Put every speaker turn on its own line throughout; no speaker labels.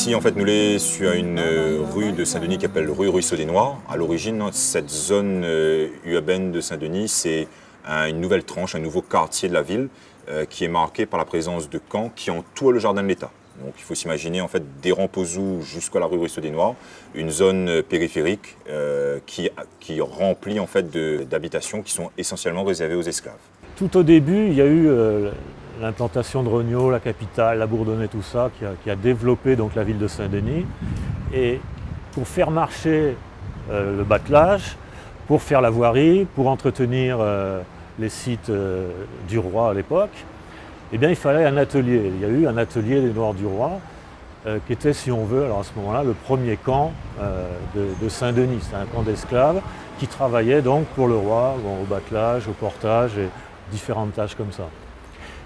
Ici, en fait, nous sommes sur une rue de Saint-Denis qui s'appelle rue Ruisseau des Noirs. À l'origine, cette zone urbaine de Saint-Denis, c'est une nouvelle tranche, un nouveau quartier de la ville qui est marqué par la présence de camps qui entourent le jardin de l'État. Donc il faut s'imaginer en fait des Rampouzou jusqu'à la rue Ruisseau des Noirs, une zone périphérique qui remplit en fait d'habitations qui sont essentiellement réservées aux esclaves.
Tout au début, il y a eu l'implantation de Regnault, la capitale, la Bourdonnais, tout ça, qui a développé donc, la ville de Saint-Denis. Et pour faire marcher le batelage, pour faire la voirie, pour entretenir les sites du roi à l'époque, eh bien, il fallait un atelier. Il y a eu un atelier des Noirs du Roi, qui était, si on veut, alors à ce moment-là, le premier camp de Saint-Denis. C'était un camp d'esclaves qui travaillait donc pour le roi, bon, au batelage, au portage et différentes tâches comme ça.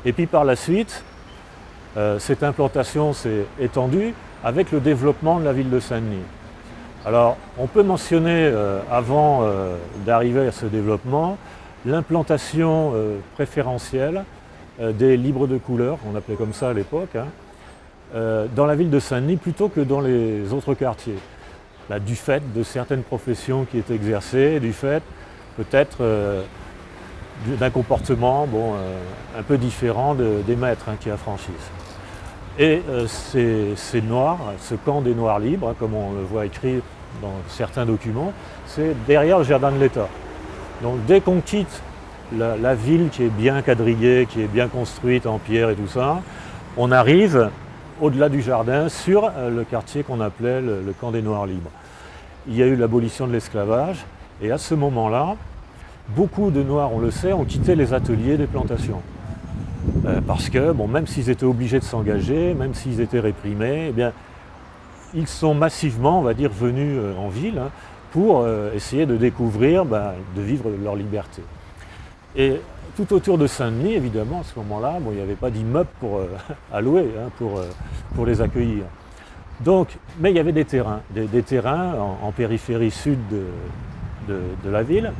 Et puis par la suite, cette implantation s'est étendue avec le développement de la ville de Saint-Denis. Alors, on peut mentionner, avant d'arriver à ce développement, l'implantation préférentielle des libres de couleur, on appelait comme ça à l'époque, dans la ville de Saint-Denis plutôt que dans les autres quartiers. Là, du fait de certaines professions qui étaient exercées, du fait peut-être d'un comportement un peu différent des maîtres qui affranchissent. Et ces Noirs, ce camp des Noirs libres, comme on le voit écrit dans certains documents, c'est derrière le jardin de l'État. Donc dès qu'on quitte la ville qui est bien quadrillée, qui est bien construite en pierre et tout ça, on arrive au-delà du jardin sur le quartier qu'on appelait le camp des Noirs libres. Il y a eu l'abolition de l'esclavage et à ce moment-là, beaucoup de Noirs, on le sait, ont quitté les ateliers des plantations. Parce que même s'ils étaient obligés de s'engager, même s'ils étaient réprimés, eh bien, ils sont massivement, on va dire, venus en ville pour essayer de découvrir, de vivre leur liberté. Et tout autour de Saint-Denis, évidemment, à ce moment-là, il n'y avait pas d'immeuble à louer pour les accueillir. Donc, mais il y avait des terrains en périphérie sud de la ville,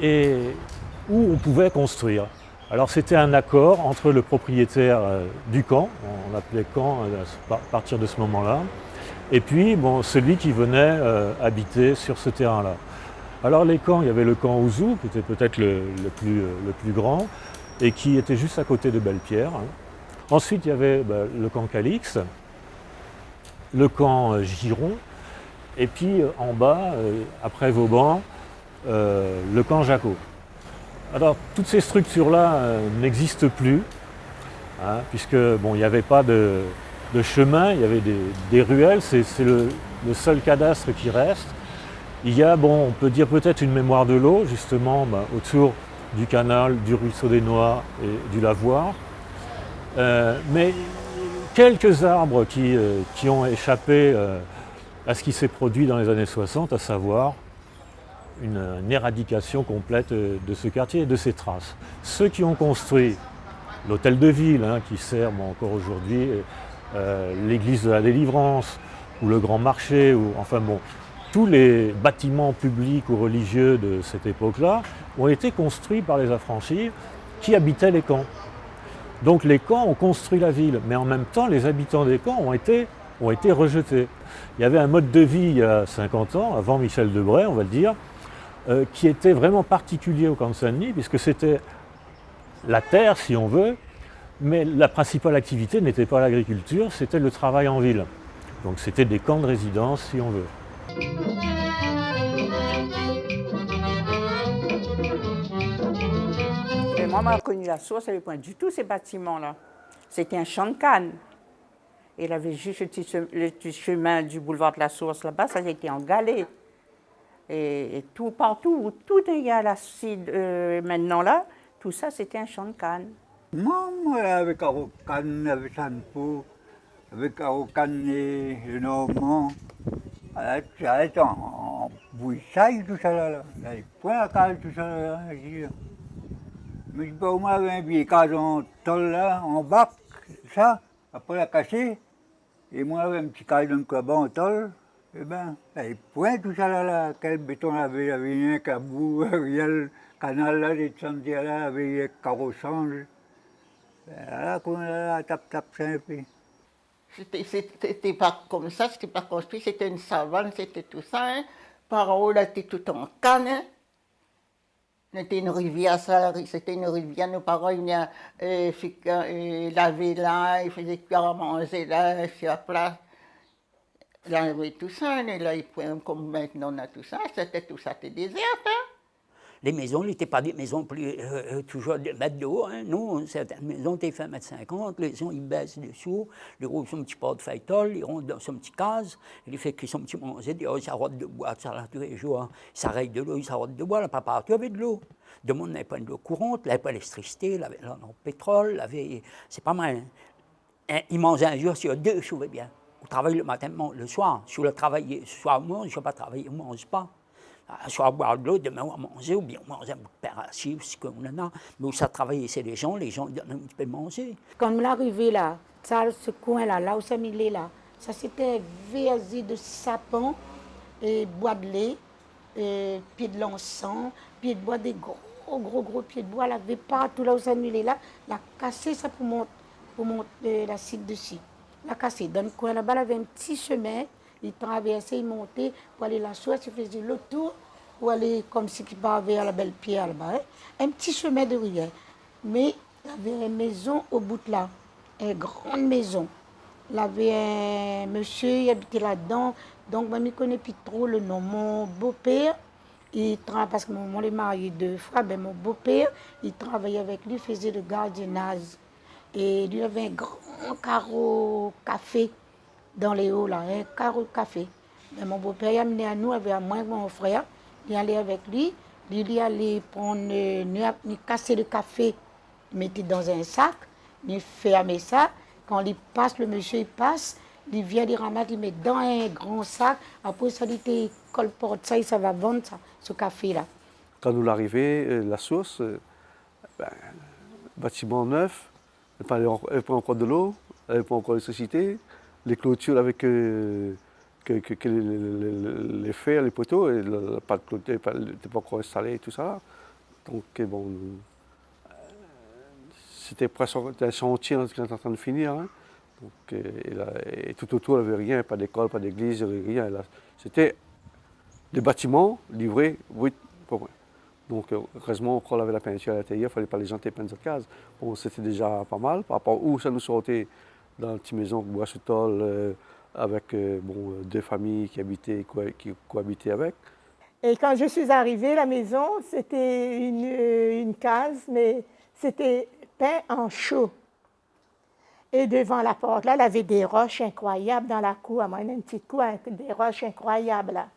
et où on pouvait construire. Alors c'était un accord entre le propriétaire du camp, on l'appelait camp à partir de ce moment-là, et puis celui qui venait habiter sur ce terrain-là. Alors les camps, il y avait le camp Ouzou, qui était peut-être le plus grand, et qui était juste à côté de Belle-Pierre. Ensuite, il y avait le camp Calix, le camp Giron, et puis en bas, après Vauban, le camp Jacot. Alors toutes ces structures-là n'existent plus, puisque il n'y avait pas de chemin, il y avait des ruelles, c'est le seul cadastre qui reste. Il y a, on peut dire peut-être une mémoire de l'eau, justement, autour du canal, du ruisseau des Noirs et du lavoir. Mais quelques arbres qui ont échappé à ce qui s'est produit dans les années 60, à savoir une éradication complète de ce quartier et de ses traces. Ceux qui ont construit l'hôtel de ville, qui sert encore aujourd'hui, l'église de la Délivrance, ou le Grand Marché, tous les bâtiments publics ou religieux de cette époque-là ont été construits par les affranchis qui habitaient les camps. Donc les camps ont construit la ville, mais en même temps, les habitants des camps ont été rejetés. Il y avait un mode de vie il y a 50 ans, avant Michel Debré, on va le dire, qui était vraiment particulier au camp de Saint-Denis, puisque c'était la terre, si on veut, mais la principale activité n'était pas l'agriculture, c'était le travail en ville. Donc c'était des camps de résidence, si on veut.
Moi, j'ai connu la source, il n'y avait pas du tout ces bâtiments-là. C'était un champ de canne. Et il avait juste le petit chemin du boulevard de la Source là-bas, ça était en galets. Et tout, partout, où tout il y a la cide maintenant là, tout ça c'était un champ de canne.
Moi, avec Arocan, avec Sanpo, avec Arocan et le Normand, ça était en bouissaille, tout ça là. Il n'y avait point à cale, tout ça là. Mais je sais pas, on avait un vieil cadre en tôle là, en bac, ça, après la casser. Et moi, j'avais un petit cadre là-bas en tôle. Eh bien, il n'y avait point tout ça là. Quel béton avait, il y avait un cabou, rien, le canal là, des sentiers là, il y avait carrossange. Là, qu'on a tap, c'est un peu.
C'était pas comme ça, c'était pas construit, c'était une savane, c'était tout ça. Hein. Par en haut, là, c'était tout en canne. Hein. C'était une rivière, ça, c'était une rivière. Nos parents, ils venaient laver là, ils faisaient cuire à manger là, sur la place. Là, il y avait tout ça, et là, comme maintenant on a tout ça, c'était désert. Hein.
Les maisons n'étaient pas des maisons plus toujours de mètres de haut. Hein. Non, certaines maisons étaient faites 1,50 m, les gens ils baissent dessous, les roues sont un petit pot de feuilleton, les ronds dans son petit case, les fait qu'ils sont un petit manger, ils s'arrêtent de boire, ça là tous les jours. Ils s'arrêtent de l'eau, ils s'arrêtent de boire, là, pas partout avec de l'eau. De monde n'avait pas de l'eau courante, n'avait pas d'électricité, n'avait pas de pétrole, c'est pas mal. Hein. Ils mangeaient un jour sur deux, je trouvais bien. On travaille le matin, le soir. Si on le travaille, le soir, on mange, je ne vais pas travailler, on ne mange pas. Soit boire de l'eau, demain on va manger, ou bien on mange un bout de pain rassis, ce qu'on en a. Mais où ça travaille, c'est les gens donnent un petit peu manger.
Quand on est arrivé là, ça, ce coin-là, là où ça m'est là, ça c'était versé de sapin, et bois de lait, et pieds de l'encens, pieds de bois, des gros pieds de bois, là, avait partout là où ça m'est là, la cassé ça pour monter la cite dessus. La cassé. Dans le coin là-bas, il y avait un petit chemin. Il traversait, il montait pour aller la source, il faisait le tour pour aller comme si il parlait à la belle pierre là-bas. Hein. Un petit chemin de rivière. Mais il y avait une maison au bout de là, une grande maison. Il y avait un monsieur, il habitait là-dedans. Donc, moi, je ne connais plus trop le nom. Mon beau-père, parce que mon est marié 2 fois, ben, mon beau-père, il travaillait avec lui, il faisait le gardiennage. Et lui avait un grand carreau café. Dans les hauts, là, un carreau de café. Mais mon beau-père il a amené à nous, avec moi et mon frère. Il allait avec lui. Il allait prendre, il cassait le café, il mettait dans un sac, il fermait ça. Quand il passe, le monsieur il passe, il vient, il ramasse, il met dans un grand sac. Après ça, il colporte ça et ça va vendre ça, ce café-là.
Quand nous l'arrivée, la source, bâtiment neuf, elle n'avait pas encore de l'eau, elle n'avait pas encore d'électricité. Les clôtures avec les fers, les poteaux, et pas de clôture n'était pas encore installé et tout ça. Donc bon, c'était presque un chantier qui était en train de finir. Hein. Donc, et tout autour, il n'y avait rien, pas d'école, pas d'église, il n'y avait rien. C'était des bâtiments livrés, oui, pour moi. Donc heureusement, quand on avait la peinture à l'intérieur, il ne fallait pas les janter plein de cases. Bon, c'était déjà pas mal, par rapport à où ça nous sortait. Dans une petite maison, bois sous tôle, avec 2 familles qui cohabitaient avec.
Et quand je suis arrivée, la maison, c'était une case, mais c'était peint en chaux. Et devant la porte, là, il y avait des roches incroyables dans la cour. Moi, une petite cour avec des roches incroyables. Là.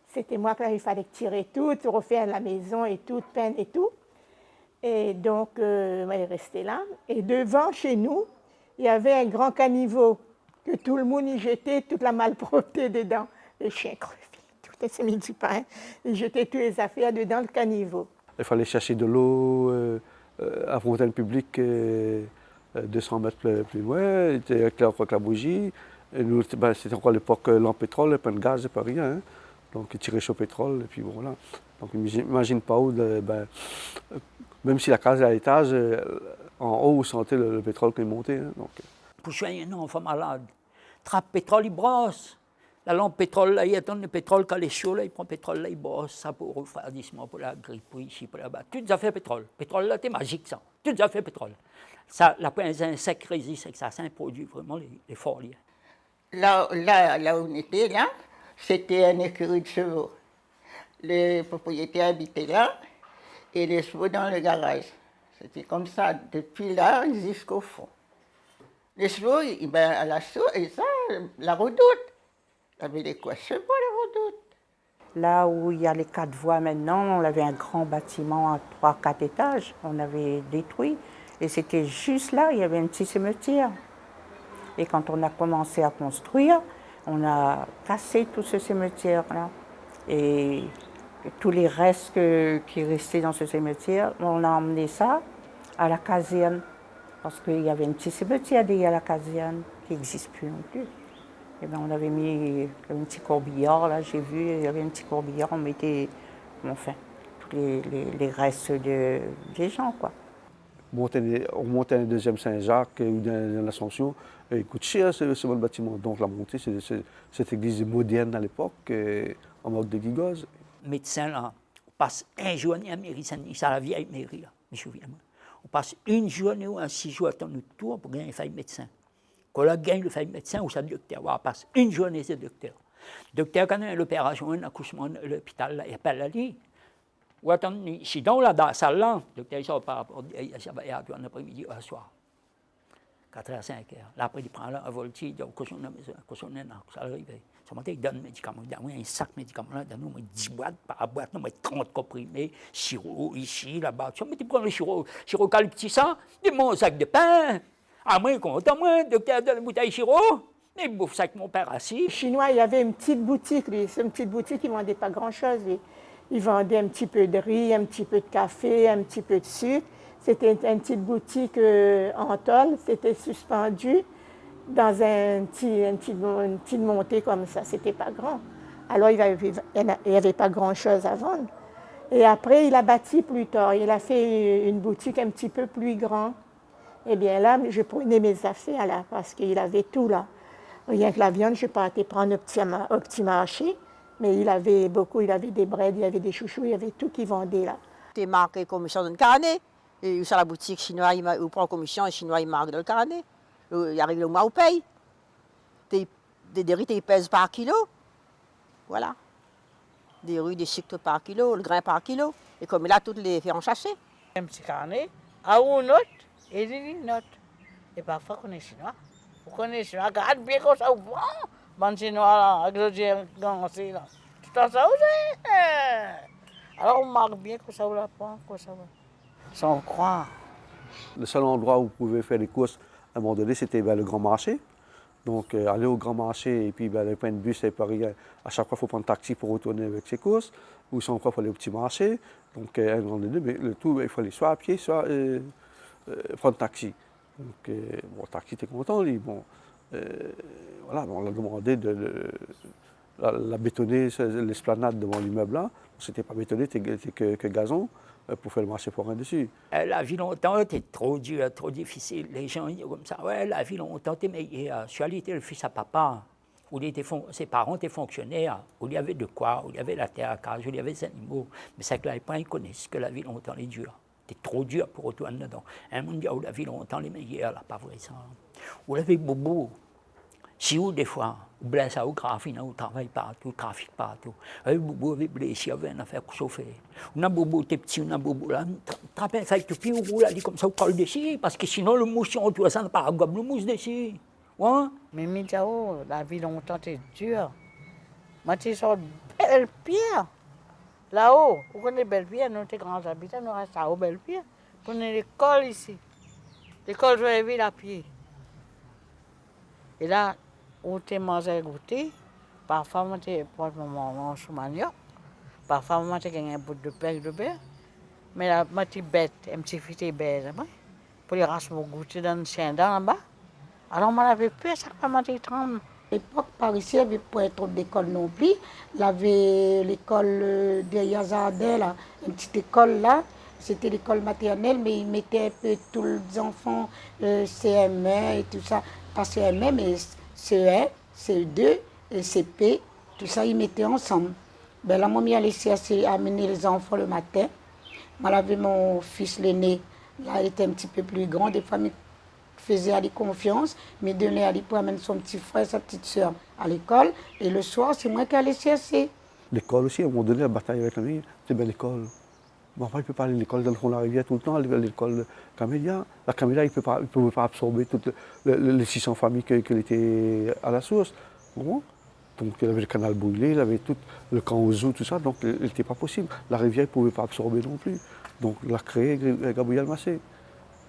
C'était moi qu'il fallait tirer tout, refaire la maison et tout, peindre et tout. Et donc, elle est restée là. Et devant, chez nous, il y avait un grand caniveau que tout le monde y jetait toute la malpropreté dedans. Les chiens crevés, tout le semi du pain. Ils jetaient toutes les affaires dedans le caniveau.
Il fallait chercher de l'eau à fontaine publique 200 mètres plus loin. Il était éclairé avec la bougie. Et nous, c'était encore l'époque lampe pétrole, pas de gaz, pas rien. Hein. Donc ils tiraient chaud pétrole et puis bon, voilà. Donc imagine pas où, même si la case est à l'étage, en haut, vous sentez le pétrole qui est monté. Hein, donc.
Pour soigner un enfant malade, trappe pétrole, il brosse. La lampe pétrole, là, il attend le pétrole quand il est chaud, là, il prend le pétrole, là, il brosse ça pour le refroidissement, pour la grippe, pour ici, pour là-bas. Tout ça fait pétrole. Pétrole, là, c'est magique, ça. Tout ça fait pétrole. Ça, la pince insecte résiste avec ça, c'est un produit vraiment les folies.
Là où on était, là, c'était un écurie de chevaux. Les propriétaires habitaient là et les chevaux dans le garage. C'était comme ça, depuis là jusqu'au fond. Les chevaux, à la source, et ça, la redoute. Il y avait des quoi chevaux, la redoute.
Là où il y a les 4 voies maintenant, on avait un grand bâtiment à 3-4 étages. On avait détruit. Et c'était juste là, il y avait un petit cimetière. Et quand on a commencé à construire, on a cassé tout ce cimetière-là. Et tous les restes qui restaient dans ce cimetière, on a emmené ça à la caserne. Parce qu'il y avait un petit cimetière derrière la caserne qui n'existe plus non plus. Et bien, on avait mis un petit corbillard, là, j'ai vu, il y avait un petit corbillard, on mettait, enfin, tous les restes des gens, quoi.
on montait un deuxième Saint-Jacques ou dans l'Ascension, il coûte cher ce bon bâtiment. Donc la montée, c'est cette église moderne à l'époque, en mode de Guigose.
Médecin, là, on passe une journée à mairie Saint-Denis, c'est la vieille mairie, là, je me souviens. On passe une journée ou 6 jours à ton tour pour gagner un faille médecin. Quand on gagne le faille médecin, ou ça docteur, on passe une journée, c'est docteur. Docteur, quand on a l'opération, un accouchement à l'hôpital, il appelle la lit. Ou attendez, si dans la salle là, le docteur il sort par rapport, il va à un après-midi au soir. 4h à 5h. Là, après, il prend un voltige, il dit, on est ça arrive. Ça m'a dit, il donne des médicaments. Il donne un sac de médicaments, il donne 10 boîtes par boîte, 30 comprimés, sirop ici, là-bas. Tu prends le sirop eucalyptus, ça, des mon sac de pain. Ah, moi, content, moi, docteur donne une bouteille de sirop. Et il bouffe ça avec mon père assis.
Les Chinois, il y avait une petite boutique, une petite boutique, ils ne vendaient pas grand-chose. Ils vendaient un petit peu de riz, un petit peu de café, un petit peu de sucre. C'était une petite boutique en tôle, c'était suspendu dans une petite montée comme ça. C'était pas grand. Alors, il n'y avait pas grand-chose à vendre. Et après, il a bâti plus tard. Il a fait une boutique un petit peu plus grande. Eh bien là, je prenais mes affaires là, parce qu'il avait tout là. Rien que la viande, je n'ai pas été prendre au petit marché. Mais il avait beaucoup, il avait des breads, il avait des chouchous, il y avait tout qui vendait là.
C'était marqué commission d'un carnet. Et sur la boutique chinoise, il prend commission, et chinois, il marque dans le carnet. Il arrive le mois où paye. Des riz, ils pèsent par kilo. Voilà. Des rues, des sucres par kilo, le grain par kilo. Et comme il a toutes les fait en sachet.
Un petit carnet, à une note, et des notes. Et parfois, on est chinois. Vous connaissez chinois, regarde bien comme ça, bon. Bon chinois, là, avec le dieu, là. Tout ça, aussi. Alors, on marque bien que ça, on la prend, que ça va. Sans croire.
Le seul endroit où vous pouvez faire les courses à un moment donné, c'était le grand marché. Donc, aller au grand marché et puis le point de bus, c'est pareil. À chaque fois, il faut prendre un taxi pour retourner avec ses courses. Ou sinon, il faut aller au petit marché. Donc, à un moment donné, mais le tout, il faut aller soit à pied, soit prendre un taxi. Donc, bon, le taxi, t'es content, lui. Bon, voilà, on a demandé de la bétonner, l'esplanade devant l'immeuble là. C'était pas bétonné, c'était que gazon. Pour faire le marché forain dessus.
La vie longtemps était trop dure, trop difficile. Les gens ils disent comme ça, ouais, la vie longtemps était meilleure. Je suis allé le fils à papa, où ses parents étaient fonctionnaires, où il y avait de quoi, où il y avait la terre à cage, où il y avait des animaux. Mais c'est que là, ils connaissent que la vie longtemps est dure. C'était trop dur pour retourner dedans. Un monde dit, où la vie longtemps est meilleure, là, pas vrai ça. Où il y avait bobo. Si ou des fois, ou blessé au graphique, on travaille partout, trafic partout. Un bobo avait blessé, avait une affaire pour chauffer. On a bobo, t'es petit, on a bobo là, trappe un fait tout pied, ou roule, dit comme ça, on colle dessus, parce que sinon le mouche, on doit ça, pas gobe le mouche dessus. Ouais.
Mais Midjao, la vie longtemps est dure. Moi, tu sors belle pierre. Là-haut, vous connaissez belle pierre, nous, tes grands habitants, nous restons à belle pierre. Vous connaissez l'école ici. L'école, je vais vivre à pied. Et là, où tu manges à goûter, parfois, tu prends mon manioc, parfois, tu gagnes un bout de pain de beurre, mais là, tu bête, un petit fité bête, pour les races pour goûter dans le chien là-bas. Alors, moi, j'avais peur, ça va me tremble.
À l'époque, par ici, il n'y avait pas trop d'école non plus. Il y avait l'école derrière Jardin, là, une petite école là. C'était l'école maternelle, mais ils mettaient un peu tous les enfants, CM1 et tout ça. Pas CM1, mais CE1, CE2 et CP, tout ça, ils mettaient ensemble. Ben, la maman a laissé amener les enfants le matin. Moi, j'avais mon fils l'aîné, là, il était un petit peu plus grand. Des fois, il faisait à lui confiance, mais donnait à lui pour amener son petit frère, sa petite soeur à l'école. Et le soir, c'est moi qui allais chercher.
L'école aussi, à un moment donné, la bataille avec la vie, c'est bien l'école. Bon, après, il ne peut pas aller à l'école dans le fond de la rivière tout le temps, l'école Camélia. La Camélia, il ne pouvait pas absorber toutes les 600 familles qu'il était à la source. Bon. Donc, il avait le canal brûlé, il avait tout le camp aux eaux, tout ça, donc il n'était pas possible. La rivière, il ne pouvait pas absorber non plus. Donc, il a créé Gabriel Massé,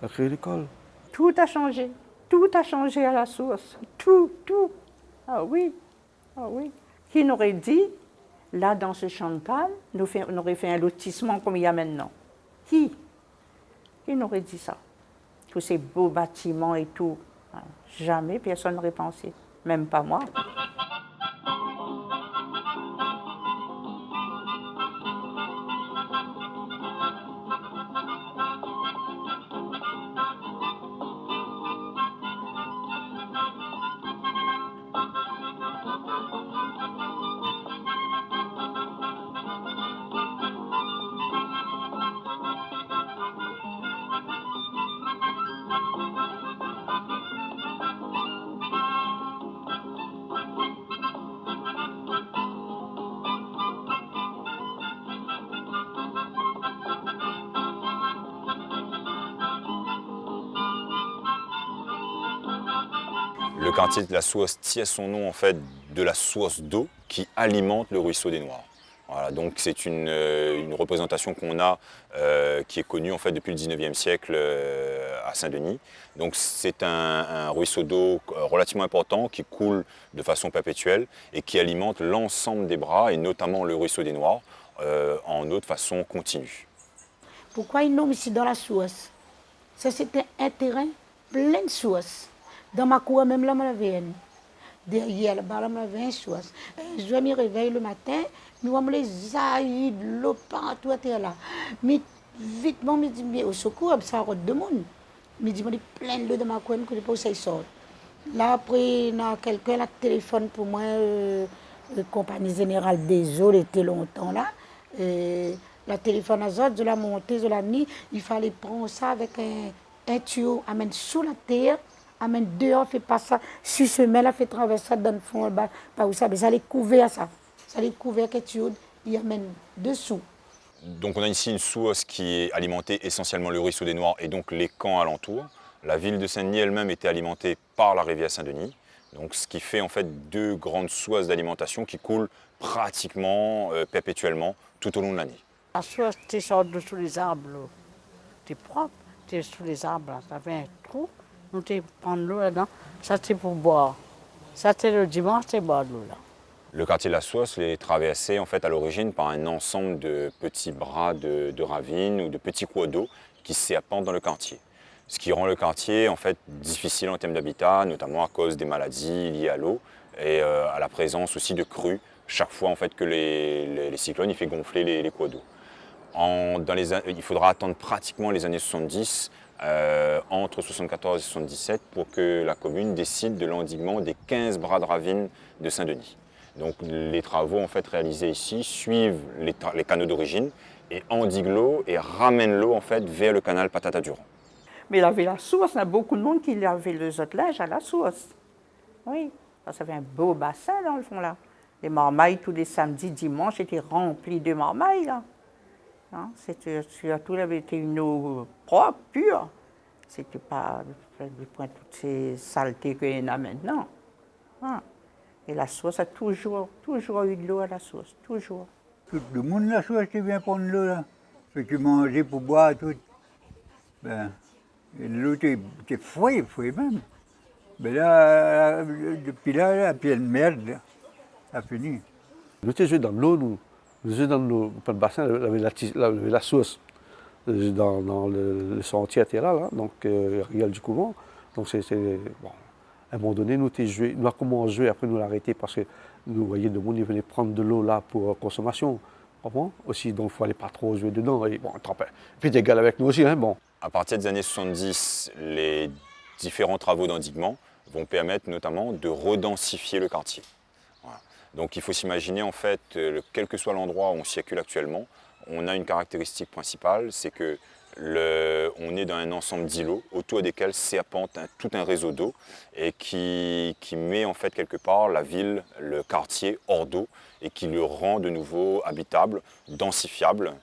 il a créé l'école.
Tout a changé à la source. Tout. Ah oui. Qui n'aurait dit, là, dans ce champ de canne, on aurait fait un lotissement comme il y a maintenant. Qui n'aurait dit ça? Tous ces beaux bâtiments et tout. Jamais personne n'aurait pensé. Même pas moi.
Le quartier de la Souasse tient son nom en fait de la source d'eau qui alimente le ruisseau des Noirs. Voilà, donc c'est une représentation qu'on a qui est connue en fait depuis le 19e siècle à Saint-Denis. Donc c'est un ruisseau d'eau relativement important qui coule de façon perpétuelle et qui alimente l'ensemble des bras et notamment le ruisseau des Noirs en eau de façon continue.
Pourquoi ils nomment ici dans la Souasse? Ça, c'était un terrain plein de Souasse. Dans ma cour, même là, on avait un. Derrière, là-bas, on avait un Souasse. Je me réveille le matin, nous avons les aïeux de l'eau partout à terre là. Mais vite, je me dis, mais au secours, ça route de monde. Je me dis, il y a plein de l'eau dans ma cour, je ne connais pas où ça sort. Là, après, quelqu'un a téléphone pour moi, la compagnie générale des eaux, était longtemps là. La téléphone à Zod, de la montée, de la nuit, il fallait prendre ça avec un tuyau, amène sous la terre, amène dehors, fait pas ça, 6 semaines, fait traverser ça dans le fond, pas où ça, mais ça allait couvrir ça. Ça allait couvrir avec un tuyau, il amène dessous.
Donc on a ici une source qui est alimentée essentiellement le ruisseau des Noirs et donc les camps alentours. La ville de Saint-Denis elle-même était alimentée par la rivière Saint-Denis. Donc ce qui fait en fait 2 grandes sources d'alimentation qui coulent pratiquement perpétuellement tout au long de l'année.
La source, tu sors de sous les arbres, tu es propre, tu es sous les arbres, ça fait un trou, nous tu prends l'eau là-dedans, ça c'est pour boire. Ça c'est le dimanche, tu bois de l'eau là.
Le quartier de la Source est traversé en fait à l'origine par un ensemble de petits bras de ravines ou de petits cours d'eau qui serpentent dans le quartier. Ce qui rend le quartier en fait difficile en termes d'habitat, notamment à cause des maladies liées à l'eau et à la présence aussi de crues chaque fois en fait que les cyclones il fait gonfler les cours d'eau. Il faudra attendre pratiquement les années 70, entre 74 et 77, pour que la commune décide de l'endiguement des 15 bras de ravines de Saint-Denis. Donc les travaux en fait réalisés ici suivent les canaux d'origine et endiguent l'eau et ramènent l'eau en fait vers le canal Patata-Durand.
Mais il avait la source, il y a beaucoup de monde qui lavait le zotelage à la source. Oui, ça avait un beau bassin dans le fond là. Les marmailles tous les samedis, dimanches étaient remplis de marmailles là. Hein, surtout, avait été une eau propre, pure. C'était pas du point de toutes ces saletés qu'il y en a maintenant. Hein. Et la source a toujours eu de l'eau à la source, toujours.
Tout le monde la source qui vient prendre l'eau là. Fait que manger pour boire tout. Ben, l'eau était fouille même. Mais là, depuis là, la pied de merde, là, ça a fini.
Nous étions joués dans l'eau, nous étions dans le bassin, il y avait la source dans le sentier là, donc rial du couvent. Donc bon. À un moment donné, nous avons commencé à jouer, après nous l'arrêter parce que nous voyons de monde, ils venaient prendre de l'eau là pour consommation. Aussi, donc il ne fallait pas trop jouer dedans. Et bon, puis des gars avec nous aussi, hein, bon.
À partir des années 70, les différents travaux d'endiguement vont permettre notamment de redensifier le quartier. Voilà. Donc il faut s'imaginer en fait, quel que soit l'endroit où on circule actuellement, on a une caractéristique principale, c'est que on est dans un ensemble d'îlots autour desquels serpente tout un réseau d'eau et qui met en fait quelque part la ville, le quartier hors d'eau et qui le rend de nouveau habitable, densifiable,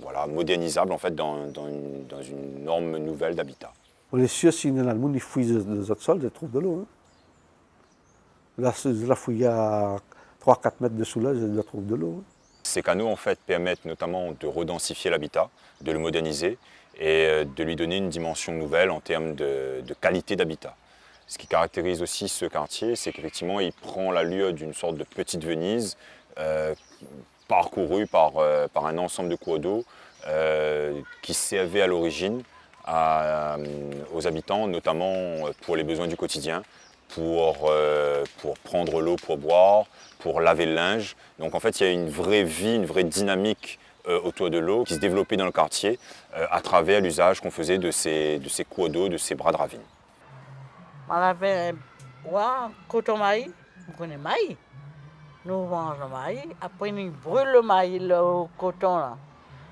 voilà, modernisable en fait dans une norme nouvelle d'habitat.
On est sûr si dans le monde ils fouillent les autres sols, ils trouvent de l'eau. Hein. Là, la fouille à 3-4 mètres dessous là, ils trouvent de l'eau. Hein.
Ces canaux en fait permettent notamment de redensifier l'habitat, de le moderniser et de lui donner une dimension nouvelle en termes de qualité d'habitat. Ce qui caractérise aussi ce quartier, c'est qu'effectivement il prend l'allure d'une sorte de petite Venise parcourue par un ensemble de cours d'eau qui servait à l'origine aux habitants, notamment pour les besoins du quotidien, pour prendre l'eau pour boire, pour laver le linge. Donc en fait, il y a une vraie vie, une vraie dynamique autour de l'eau qui se développait dans le quartier à travers l'usage qu'on faisait de ces cours d'eau, de ces bras de ravine.
On avait un coton maïs, on connaît maïs. Nous mangeons le maïs, après nous brûlons le maïs, le coton là.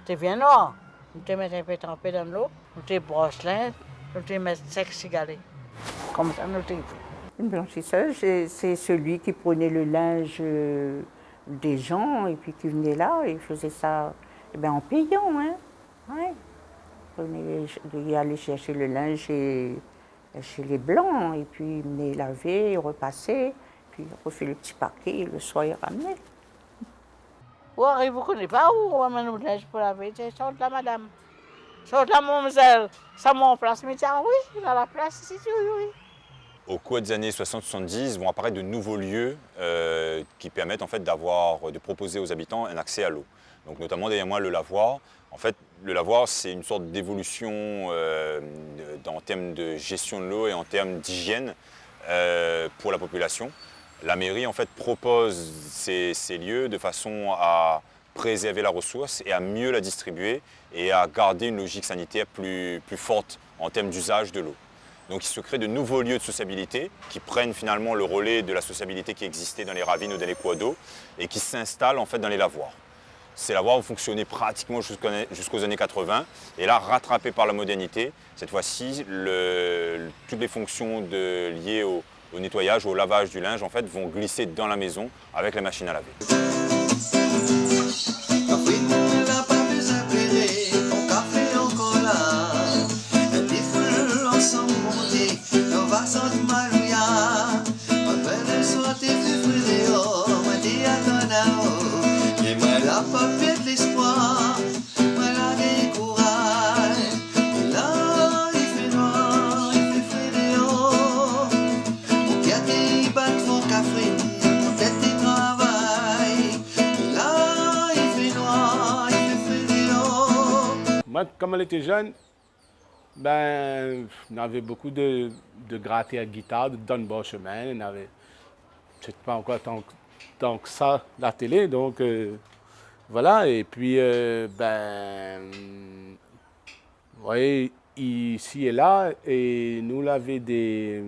C'est bien noir. Nous te mettons un peu trempé dans l'eau, nous te brosse linge, nous te mettons sec cigalé. Comme ça, nous te
Une blanchisseuse, c'est celui qui prenait le linge des gens et puis qui venait là et faisait ça en payant. Hein? Ouais. Il allait chercher le linge chez les Blancs, et puis ils venaient laver, repasser, puis refait le petit paquet, et le soir ils ramenaient.
Ou arrive, vous ne connaissez pas où on amène le linge pour laver? C'est sorte là, madame. Sorte là, mademoiselle. Ça mon place, mais tiens, oui, dans la place ici, oui, oui.
Au cours des années 60-70, vont apparaître de nouveaux lieux qui permettent en fait de proposer aux habitants un accès à l'eau. Donc notamment derrière moi le lavoir. En fait, le lavoir c'est une sorte d'évolution en termes de gestion de l'eau et en termes d'hygiène pour la population. La mairie en fait propose ces lieux de façon à préserver la ressource et à mieux la distribuer et à garder une logique sanitaire plus forte en termes d'usage de l'eau. Donc il se crée de nouveaux lieux de sociabilité qui prennent finalement le relais de la sociabilité qui existait dans les ravines ou dans les cours d'eau et qui s'installent en fait dans les lavoirs. Ces lavoirs ont fonctionné pratiquement jusqu'aux années 80 et là rattrapés par la modernité, cette fois-ci toutes les fonctions liées au nettoyage, au lavage du linge en fait vont glisser dans la maison avec la machine à laver.
Moi, comme elle était jeune, ben, on avait beaucoup de grattés à guitare, de Don Bon Chemin. On avait, c'était pas encore tant que ça, la télé, donc voilà. Et puis, ben, vous voyez, ici et là, et nous avions des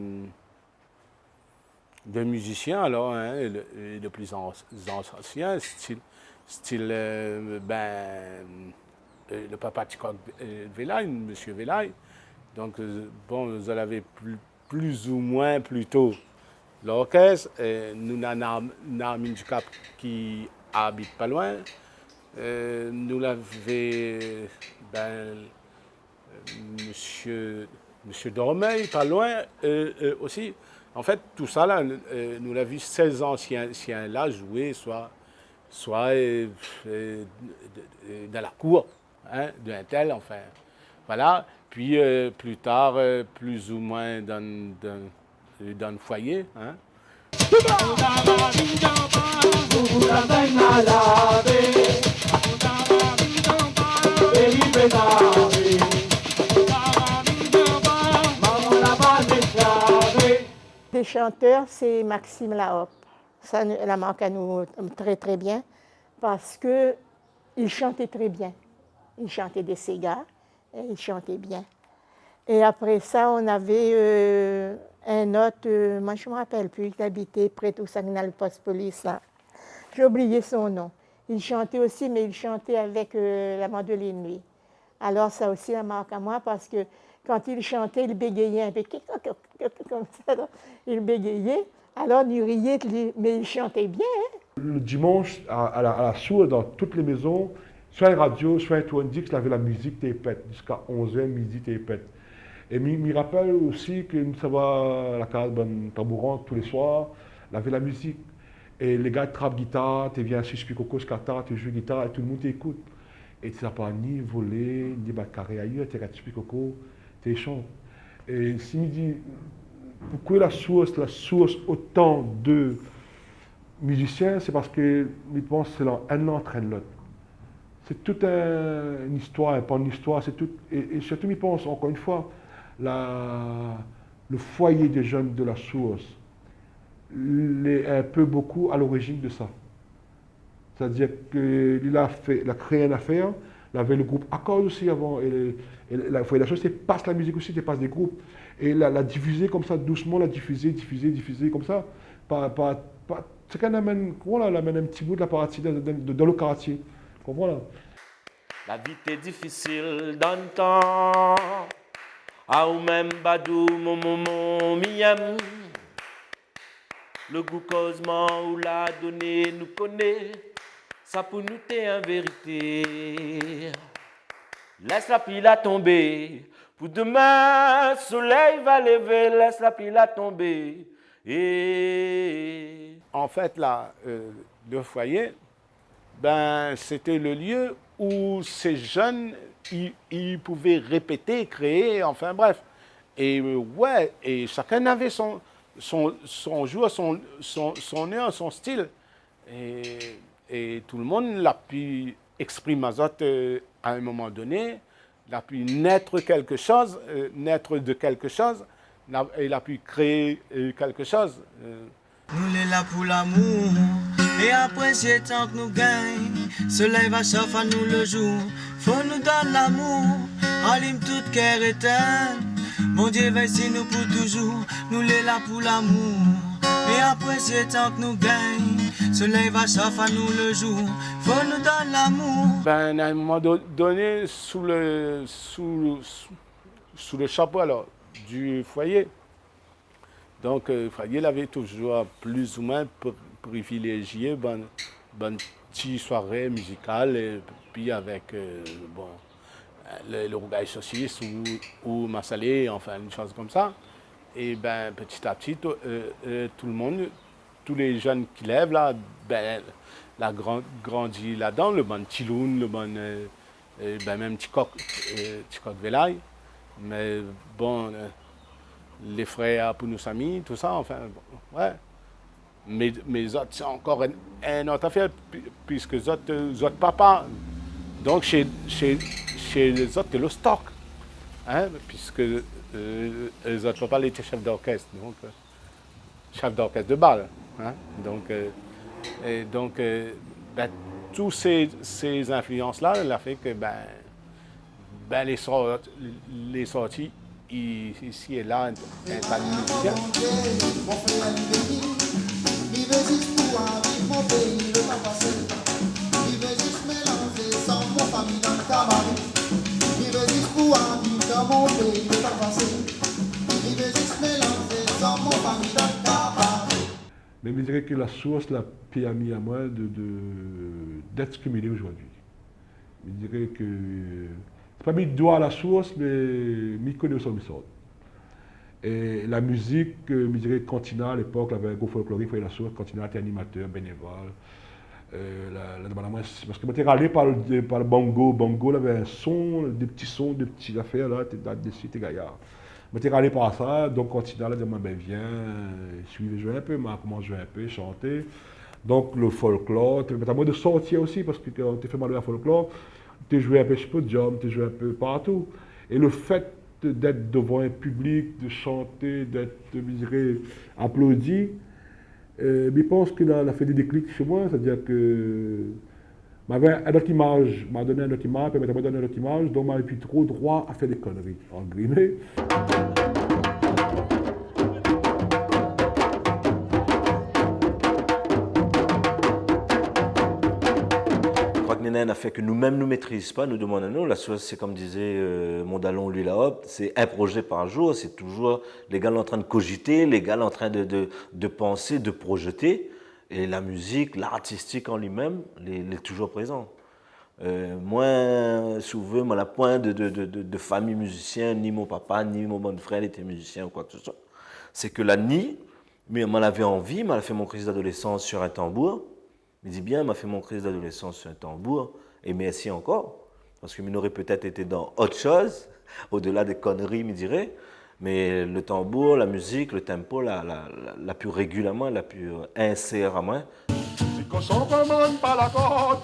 musiciens, alors, hein, de plus anciens, style le papa Ticok Velaille, M. Velaille. Donc, bon, vous avez plus ou moins plutôt l'orchestre. Nous avons Narmine du Cap qui habite pas loin. Nous avons Monsieur Dormeil, pas loin aussi. En fait, tout ça, là, nous l'avons vu 16 anciens là jouer, soit dans la cour. Hein, d'un tel, enfin, voilà. Puis plus tard, plus ou moins dans le foyer. Hein.
Des chanteurs, c'est Maxime Lahoppe. Ça la manque à nous très très bien parce qu'il chantait très bien. Il chantait des cigares et il chantait bien. Et après ça, on avait un autre, moi je ne me rappelle plus, qui habitait près de Saguenay, le poste police là. J'ai oublié son nom. Il chantait aussi, mais il chantait avec la mandoline, lui. Alors ça aussi, la marque à moi, parce que quand il chantait, il bégayait un peu, comme ça, là. Il bégayait. Alors il riait, mais il chantait bien. Hein?
Le dimanche, à la source, dans toutes les maisons, soit une radio, soit un tourne-disque, il avait la musique t'épète, jusqu'à 11h, midi t'épète. Et il me rappelle aussi que nous savons à la case Tambouran tous les soirs, il avait la musique. Et les gars trappent guitare, tu viens sur Spicocos, Qatar, tu joues guitare et tout le monde t'écoute. Et tu n'as pas ni volé, ni carré ailleurs, tu es à Spicoco, tu chantes. Et si me dit, pourquoi la source autant de musiciens, c'est parce que je pense que c'est un entraîne l'autre. C'est toute une histoire, un pan d'histoire, c'est tout. Et surtout, je pense, encore une fois, le foyer des jeunes de la source est un peu beaucoup à l'origine de ça. C'est-à-dire qu'il a créé une affaire, il avait le groupe Accord aussi avant, et la chose, c'est passe la musique aussi, c'est passe des groupes. Et la diffuser comme ça, doucement, la diffuser comme ça. C'est quand même, voilà, elle amène un petit bout de la partie dans le quartier. Voilà.
La vie est difficile dans le temps. Ah ou même badou mon miam. Le goût causement ou la donnée nous connaît. Ça pour nous t'es en vérité. Laisse la pile à tomber. Pour demain, le soleil va lever, laisse la pluie la tomber. Et...
En fait, là, le foyer, ben, c'était le lieu où ces jeunes, ils pouvaient répéter, créer, enfin bref. Et ouais, et chacun avait son jour, son heure, son style. Et tout le monde l'a pu exprimer à un moment donné, l'a pu naître de quelque chose, il a pu créer quelque chose.
Nous les là pour l'amour, et après c'est temps que nous gagnons. Soleil va chauffer à nous le jour, faut nous donner l'amour, allume tout cœur éteint. Mon Dieu veille si nous pour toujours, nous les là pour l'amour. Et après c'est temps que nous gagnons, soleil va chauffer à nous le jour, faut nous donner l'amour.
Ben, à un moment donné, sous le chapeau alors, du foyer, donc le foyer avait toujours plus ou moins privilégié bonne petite soirée musicale, et puis avec bon, le Rougail saucisse ou Massalé, enfin une chose comme ça. Et ben petit à petit, tout le monde, tous les jeunes qui lèvent là, ben, la grandi là-dedans, le bon Tiloun, le bon ben même Tikok Velaï, mais bon, les frères pour nos amis, tout ça, enfin, bon, ouais. Mais autres, c'est encore une autre affaire, puisque les autres papas, donc chez les autres, c'est le stock, hein, puisque les autres papas étaient chefs d'orchestre, donc chef d'orchestre de bal, hein, donc ben, tous ces influences-là, elle a fait que ben les sorties ici et là, un tas de musiciens.
Mais je dirais que la source l'a permis à moi d'être stimulé aujourd'hui. Je dirais que c'est pas mis de doigt à la source, mais je connais son sort. Et la musique, je dirais, Cantina à l'époque, avait un gros folklorique, il fallait la source, Cantina était animateur, bénévole. Parce que je m'étais râlé par le bongo. Bongo, il avait un son, des petits sons, des petites affaires, là, t'es gaillard. Je m'étais râlé par ça, donc Cantina, là, ben viens, suivez, jouer un peu, mais comment jouer un peu, chanter. Donc le folklore, tu as moyen de sortir aussi, parce que quand tu fais mal à la folklore, tu joué un peu chez Podium, tu joué un peu partout. Et le fait d'être devant un public, de chanter, d'être, je dirais, applaudi, je pense qu'il a fait des déclics chez moi, c'est-à-dire que m'a donné une autre image, m'a donné une autre image, puis m'a donné une autre image, donc m'a plus trop droit à faire des conneries, en guillemets.
A fait que nous-mêmes nous maîtrisons pas, nous demandons, la chose c'est comme disait Mondalon, lui là, c'est un projet par jour, c'est toujours les gars en train de cogiter, les gars en train de penser, de projeter, et la musique, l'artistique en lui-même, il est toujours présent. Moi, souvent, moi, la point de famille musicienne, ni mon papa, ni mon bon frère était musicien ou quoi que ce soit, c'est que la nuit, mais m'en avait envie, m'a fait mon crise d'adolescence sur un tambour. Il dit bien, m'a fait mon crise d'adolescence sur un tambour, et merci encore, parce que m'aurait peut-être été dans autre chose, au-delà des conneries, me dirait, mais le tambour, la musique, le tempo, la plus régulièrement, la plus insère à moi.
Si qu'on s'en commande par la corde,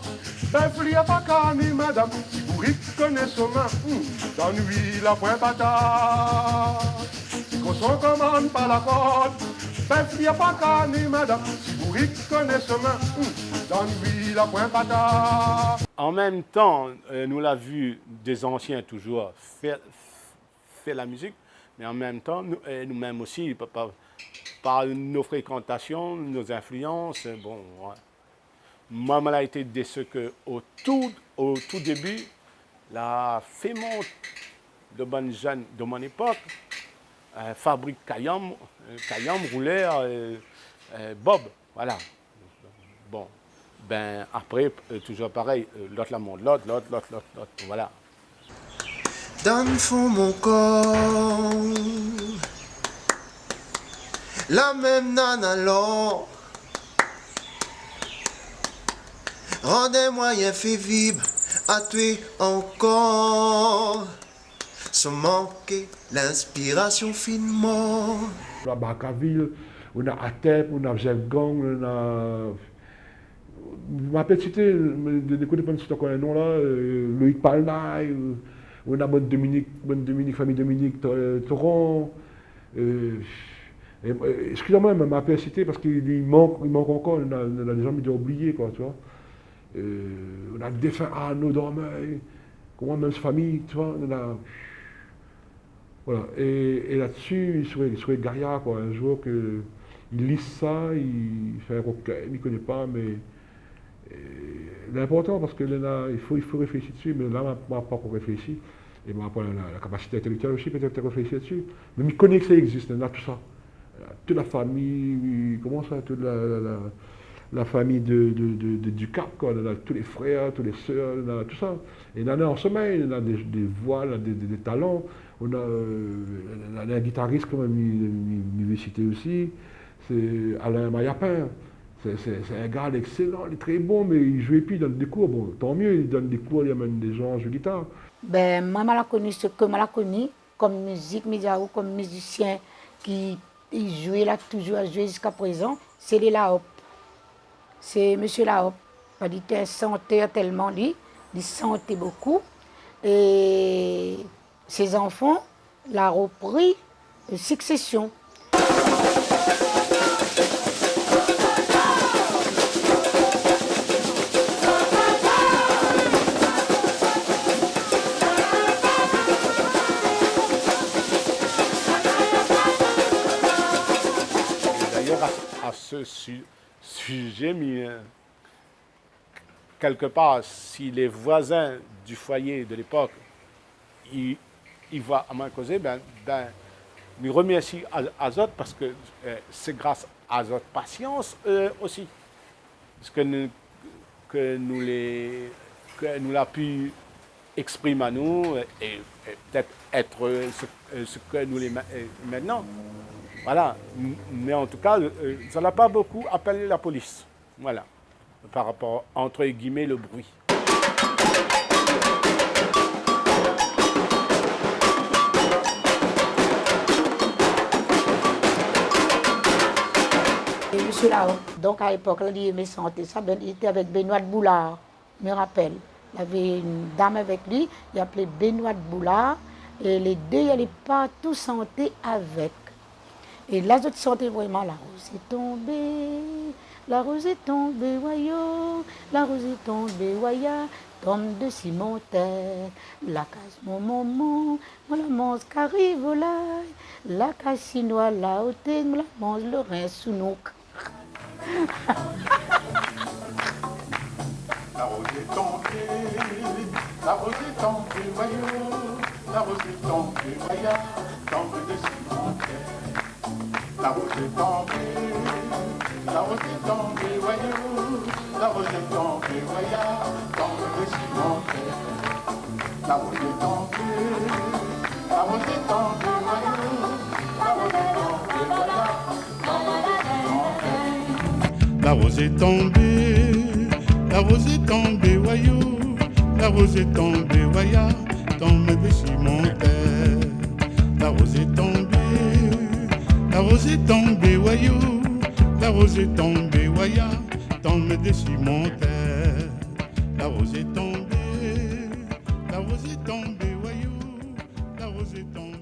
ben il n'y a pas qu'à ni madame, si vous reconnaissez son main, d'ennui la point patate. Si qu'on s'en commande par la corde, ben il n'y a pas qu'à ni madame, si vous reconnaissez son main, d'ennui la point patate.
En même temps, nous l'avons vu des anciens toujours faire la musique, mais en même temps, nous-mêmes aussi, par nos fréquentations, nos influences, bon, ouais. Moi, m'a été de ce que au tout début, la fémon de bonnes jeunes de mon époque, fabrique Kayam roulait Bob, voilà. Bon, ben après, toujours pareil, l'autre la monte, l'autre, voilà.
dans le fond mon corps. La même nana alors, rendez-moi un fait vivre à tuer encore, sans manquer l'inspiration finement.
On a Barcaville, on a Atep, on a Zelgang, on a... Je m'appelle citer, de côté de citer encore un nom là, Loïc Palnaï, on a Bonne Dominique, famille Dominique, Toron. Excusez-moi, je m'appelle citer parce qu'il manque encore, on a des gens qui doivent oublier, quoi, tu vois. On a le défunt Arnaud Dormeuil, comment même famille, tu vois, on a... Voilà, et là-dessus, il serait Garia, quoi, un jour qu'il lit ça, il fait un recueil, il ne connaît pas, mais l'important, parce que là, il faut réfléchir dessus, mais là, on n'a pas encore réfléchi, et on n'a pas la capacité intellectuelle aussi, peut-être de réfléchir dessus, mais il connaît que ça existe, là, tout ça. Toute la famille, comment ça, toute la famille du Cap, quoi, là, tous les frères, tous les sœurs, là, tout ça. Et là, en sommeil, on a des voix, là, des talents. On a un guitariste, comme l'université aussi, c'est Alain Mayapin. C'est un gars excellent, il est très bon, mais il joue et puis il donne des cours. Bon, tant mieux, il donne des cours, il amène des gens à jouer guitare.
Ben, moi, je connu ce que je connu comme musique, ou comme musicien qui jouait là, toujours à jouer jusqu'à présent, c'est les Laop. C'est M. Laop. Il était un chanteur tellement lui, il chantait beaucoup. Et ses enfants l'ont repris de succession.
D'ailleurs, à ce sujet, quelque part, si les voisins du foyer de l'époque, ils voient à moi causer, nous remercions Azote parce que c'est grâce à Azote Patience aussi. Parce que nous l'a pu exprimer à nous et peut-être être ce que nous les maintenant. Voilà. Mais en tout cas, ça n'a pas beaucoup appelé la police. Voilà. Par rapport, entre guillemets, le bruit.
Et monsieur Lao, donc à l'époque, il aimait chanter ça, il était avec Benoît de Boulard, je me rappelle. Il y avait une dame avec lui, il appelait Benoît de Boulard, et les deux, ils n'allaient pas tous chanter avec. Et là, je chantais vraiment la rose est tombée. La rose est tombée, voyons, la rose est tombée, voyons, tombe de cimentaire. La case, mon, moi la mange qu'arrive là, la case chinois, la haute, la mange le rein sous nous.
La rose est tombée, la rose est tombée, voyons, la rose est tombée, voyons, tombe de cimentaire. La rose est tombée, la rose est tombée, voyons, la rose est tombée, voyons, tombe de cimentaire. La rose est tombée, la rose est tombée, voyons, la rose est tombée, voyons, tombe de cimentaire. La rose est tombée, la rose est tombée, voyons, la rose est tombée, voyons, tombe de cimentaire. La rose est tombée. La rose est tombée, voyou, la rose est tombée, voya, tombe des cimentaires. La rose est tombée, voyou, la rose est tombée.